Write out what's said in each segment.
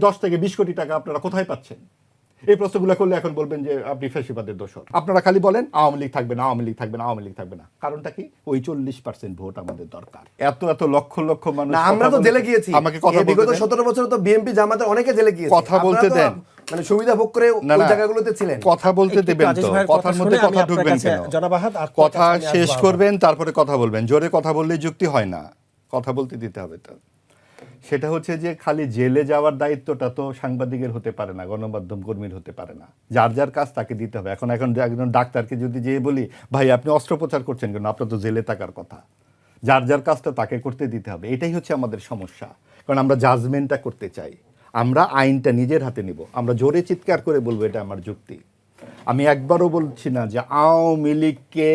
10 থেকে 20 কোটি টাকা আপনারা কোথায় পাচ্ছেন? এই প্রশ্নগুলো করলে এখন বলবেন যে আপনি ফ্যাসিবাদের দোষর। আপনারা খালি বলেন আওয়ামী লীগ থাকবে না, আওয়ামী লীগ থাকবে না, আওয়ামী লীগ থাকবে না। কারণটা কি? ওই 40% ভোট আমাদের দরকার। এত এত লক্ষ লক্ষ মানুষ। আমরা তো জেলে গিয়েছি, আমাকে কথা বলতে বিগত 17 বছর তো বিএনপি জামাতে অনেকে জেলে গিয়েছে। কথা বলতে দেন, মানে সুবিধা ভোগ করে ওই জায়গাগুলোতে ছিলেন। কথা বলতে দেবেন তো, কথার মধ্যে কথা ঢুকবেন কেন? কথা শেষ করবেন তারপরে কথা বলবেন। জোরে কথা বললেই যুক্তি হয় না, কথা বলতে দিতে হবে। তো সেটা হচ্ছে যে খালি জেলে যাওয়ার দায়িত্বটা তো সাংবাদিকের হতে পারে না, গণমাধ্যম কর্মীর হতে পারে না। যার যার কাজ তাকে দিতে হবে। এখন একজন ডাক্তারকে যদি যেয়ে বলি ভাই আপনি অস্ত্রোপচার করছেন কেন, আপনার তো জেলে থাকার কথা। যার যার কাজটা তাকে করতে দিতে হবে। এটাই হচ্ছে আমাদের সমস্যা। কারণ আমরা জাজমেন্টটা করতে চাই, আমরা আইনটা নিজের হাতে নিব, আমরা জোরে চিৎকার করে বলবো এটা আমার যুক্তি। আমি একবারও বলছি না যে আওয়ামী লীগকে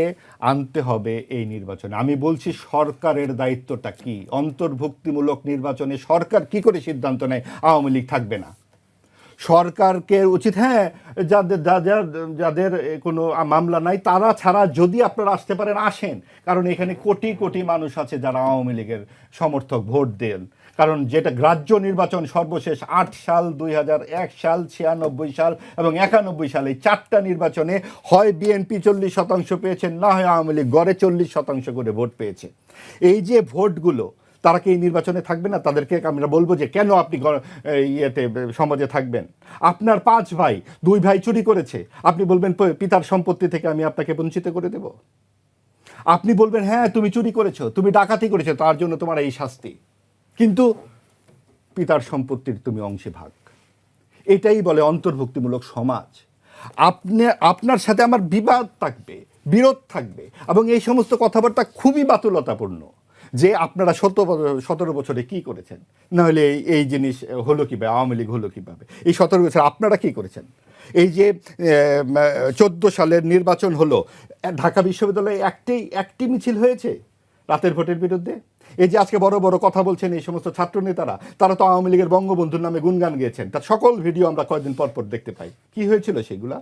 আনতে হবে এই নির্বাচনে। আমি বলছি সরকারের দায়িত্বটা কি, অন্তর্ভুক্তিমূলক নির্বাচনে সরকার কি করে সিদ্ধান্ত নেয় আওয়ামী লীগ থাকবে না। সরকারকে উচিত, হ্যাঁ, যাদের কোনো মামলা নাই তারা ছাড়া যদি আপনারা আসতে পারেন আসেন, কারণ এখানে কোটি কোটি মানুষ আছে যারা আওয়ামী লীগের সমর্থক, ভোট দেন। কারণ যেটা গ্রাহ্য নির্বাচন সর্বশেষ 8 সাল, 2001 সাল, 96 সাল এবং 91 সালে 4টা নির্বাচনে হয় বিএনপি 40% পেয়েছেন, না হয় আওয়ামী লীগ গড়ে 40% করে ভোট পেয়েছে। এই যে ভোটগুলো, তারা কি এই নির্বাচনে থাকবে না? তাদেরকে আমরা বলবো যে কেন আপনি ইয়েতে সমাজে থাকবেন? আপনার 5 ভাই, 2 ভাই চুরি করেছে, আপনি বলবেন পিতার সম্পত্তি থেকে আমি আপনাকে বঞ্চিত করে দেব? আপনি বলবেন হ্যাঁ তুমি চুরি করেছো, তুমি ডাকাতি করেছো, তার জন্য তোমার এই শাস্তি, কিন্তু পিতার সম্পত্তির তুমি অংশে ভাগ। এটাই বলে অন্তর্ভুক্তিমূলক সমাজ। আপনার সাথে আমার বিবাদ থাকবে, বিরোধ থাকবে, এবং এই সমস্ত কথাবার্তা খুবই বাতুলতাপূর্ণ যে আপনারা 17 বছরে কি করেছেন, না হলে এই জিনিস হলো কীভাবে, আওয়ামী লীগ হলো কীভাবে, এই 17 বছর আপনারা কি করেছেন। এই যে 14 সালের নির্বাচন হলো, ঢাকা বিশ্ববিদ্যালয়ে একটি মিছিল হয়েছে রাতের ভোটের বিরুদ্ধে। এই যে আজকে বড় বড় কথা বলছেন এই সমস্ত ছাত্র নেতারা, তারা তো আওয়ামী লীগের বঙ্গবন্ধুর নামে গুণগান গেয়েছেন, তার সকল ভিডিও আমরা কয়েকদিন পর পর দেখতে পাই। কি হয়েছিল সেগুলা?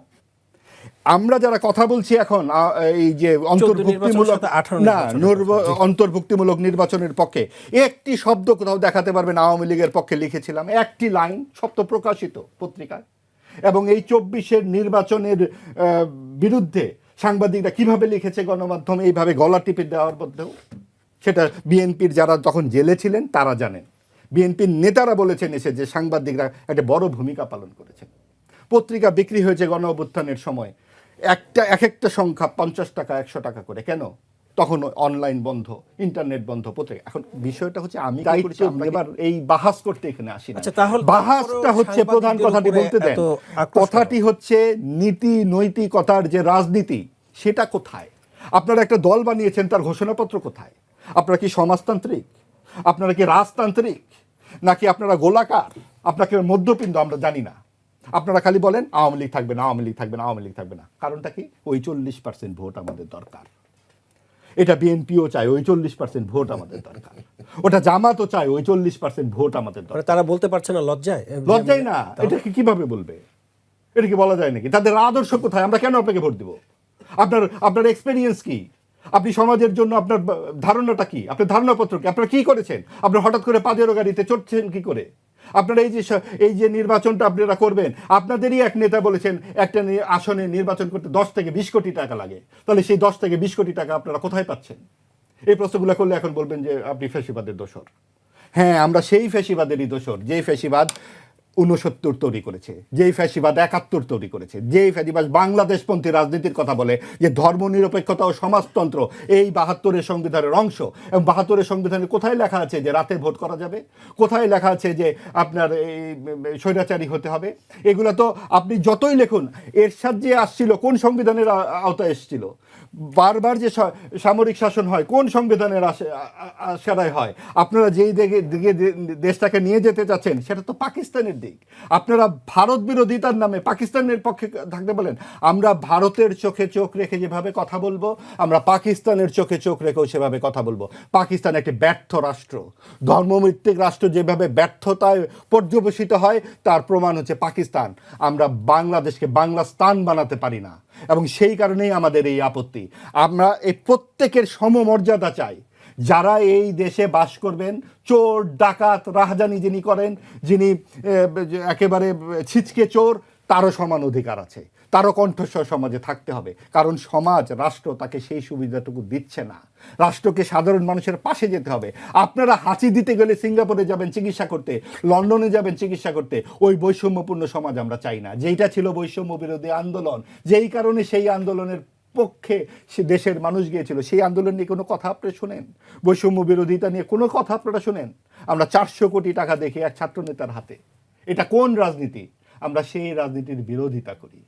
আমরা যারা কথা বলছি এখন এই যে অন্তর্ভুক্তিমূলক নির্বাচনের পক্ষে, একটি শব্দ কোথাও দেখাতে পারবেন আওয়ামী লীগের পক্ষে লিখেছিলাম? একটি লাইন, সব তো প্রকাশিত পত্রিকায়। এবং এই 24-এর নির্বাচনের বিরুদ্ধে সাংবাদিকরা কিভাবে লিখেছে গণমাধ্যমে, এইভাবে গলা টিপে দেওয়ার মধ্যেও, সেটা বিএনপির যারা তখন জেলে ছিলেন তারা জানেন। বিএনপির নেতারা বলেছেন এসে যে সাংবাদিকরা একটা বড় ভূমিকা পালন করেছেন। পত্রিকা বিক্রি হয়েছে গণ অভ্যুত্থানের সময় এক একটা সংখ্যা 50 টাকা 100 টাকা করে। কেন? তখন অনলাইন বন্ধ, ইন্টারনেট বন্ধ, পত্রিকা। এখন বিষয়টা হচ্ছে আমি এবার এই বাহাস করতে এখানে আসি না। বাহাসটা হচ্ছে প্রধান কথাটি বলতে দেন। কথাটি হচ্ছে নীতি নৈতিকতার যে রাজনীতি, সেটা কোথায়? আপনারা একটা দল বানিয়েছেন, তার ঘোষণাপত্র কোথায়? আপনারা কি সমাজতান্ত্রিক, আপনারা কি রাজতান্ত্রিক, নাকি আপনারা গোলাকার, আপনাকে মধ্যপিণ্ড আমরা জানি না। আপনারা খালি বলেন আওয়ামী লীগ থাকবে না, আওয়ামী লীগ থাকবে না, আওয়ামী লীগ থাকবে না। কারণটা কি? ওই 40% ভোট আমাদের দরকার। এটা বিএনপিও চায়, ওই 40% ভোট আমাদের দরকার। ওটা জামাতও চায়, ওই 40% ভোট আমাদের দরকার। তারা বলতে পারছে না, লজ্জায় না। এটা কিভাবে বলবে? এটা কি বলা যায় নাকি? তাদের আদর্শ কোথায়? আমরা কেন আপনাকে ভোট দিব? আপনার এক্সপেরিয়েন্স কি? আপনি সমাজের জন্য আপনার ধারণাটা কি? আপনার ধারণাপত্র কি? আপনারা কি করেছেন? আপনারা হঠাৎ করে পাজেরো গাড়িতে চড়ছেন কি করে? আপনারা এই যে নির্বাচনটা আপনারা করবেন, আপনাদেরই এক নেতা বলেছেন একটা আসনে নির্বাচন করতে 10 থেকে 20 কোটি টাকা লাগে। তাহলে সেই 10 থেকে 20 কোটি টাকা আপনারা কোথায় পাচ্ছেন? এই প্রশ্নগুলো করলে এখন বলবেন যে আপনি ফ্যাসিবাদের দোষর। হ্যাঁ, আমরা সেই ফ্যাসিবাদেরই দোষর, যেই ফ্যাসিবাদ 69 তৈরি করেছে, যেই ফ্যাসিবাদ 71 তৈরি করেছে, যেই ফ্যাসিবাদ বাংলাদেশপন্থী রাজনীতির কথা বলে যে ধর্মনিরপেক্ষতা ও সমাজতন্ত্র এই 72-এর সংবিধানের অংশ। এবং 72-এর সংবিধানে কোথায় লেখা আছে যে রাতে ভোট করা যাবে? কোথায় লেখা আছে যে আপনার এই স্বৈরাচারী হতে হবে? এগুলো তো আপনি যতই লিখুন, এরশাদ যে আসছিল কোন সংবিধানের আওতায় এসেছিল? বারবার যে সামরিক শাসন হয় কোন সংবিধানের আশারায় হয়? আপনারা যেই দিকে দেশটাকে নিয়ে যেতে চাচ্ছেন সেটা তো পাকিস্তানের দিক। আপনারা ভারত বিরোধিতার নামে পাকিস্তানের পক্ষে থাকতে বলেন। আমরা ভারতের চোখে চোখ রেখে যেভাবে কথা বলবো, আমরা পাকিস্তানের চোখে চোখ রেখেও সেভাবে কথা বলবো। পাকিস্তান একটি ব্যর্থ রাষ্ট্র, ধর্মভিত্তিক রাষ্ট্র যেভাবে ব্যর্থতায় পর্যবেসিত হয় তার প্রমাণ হচ্ছে পাকিস্তান। আমরা বাংলাদেশকে বাংলাস্তান বানাতে পারি না, এবং সেই কারণেই আমাদের এই আপত্তি। আমরা এই প্রত্যেকের সমমর্যাদা চাই। যারা এই দেশে বাস করবেন, চোর ডাকাত রাহাজানি যিনি করেন, যিনি একেবারে ছিচকে চোর, তারও সমান অধিকার আছে, তারও কণ্ঠস্বর সমাজে থাকতে হবে। কারণ সমাজ, রাষ্ট্র তাকে সেই সুবিধাটুকু দিচ্ছে না। রাষ্ট্রকে সাধারণ মানুষের পাশে যেতে হবে। আপনারা হাঁচি দিতে গেলে সিঙ্গাপুরে যাবেন চিকিৎসা করতে, লন্ডনে যাবেন চিকিৎসা করতে। ওই বৈষম্যপূর্ণ সমাজ আমরা চাই না, যেইটা ছিল বৈষম্য বিরোধী আন্দোলন, যেই কারণে সেই আন্দোলনের পক্ষে সে দেশের মানুষ গিয়েছিল। সেই আন্দোলন নিয়ে কোনো কথা আপনি শোনেন? বৈষম্য বিরোধিতা নিয়ে কোনো কথা আপনারা শোনেন? আমরা 400 কোটি টাকা দেখি এক ছাত্রনেতার হাতে। এটা কোন রাজনীতি? আমরা সেই রাজনীতির বিরোধিতা করি।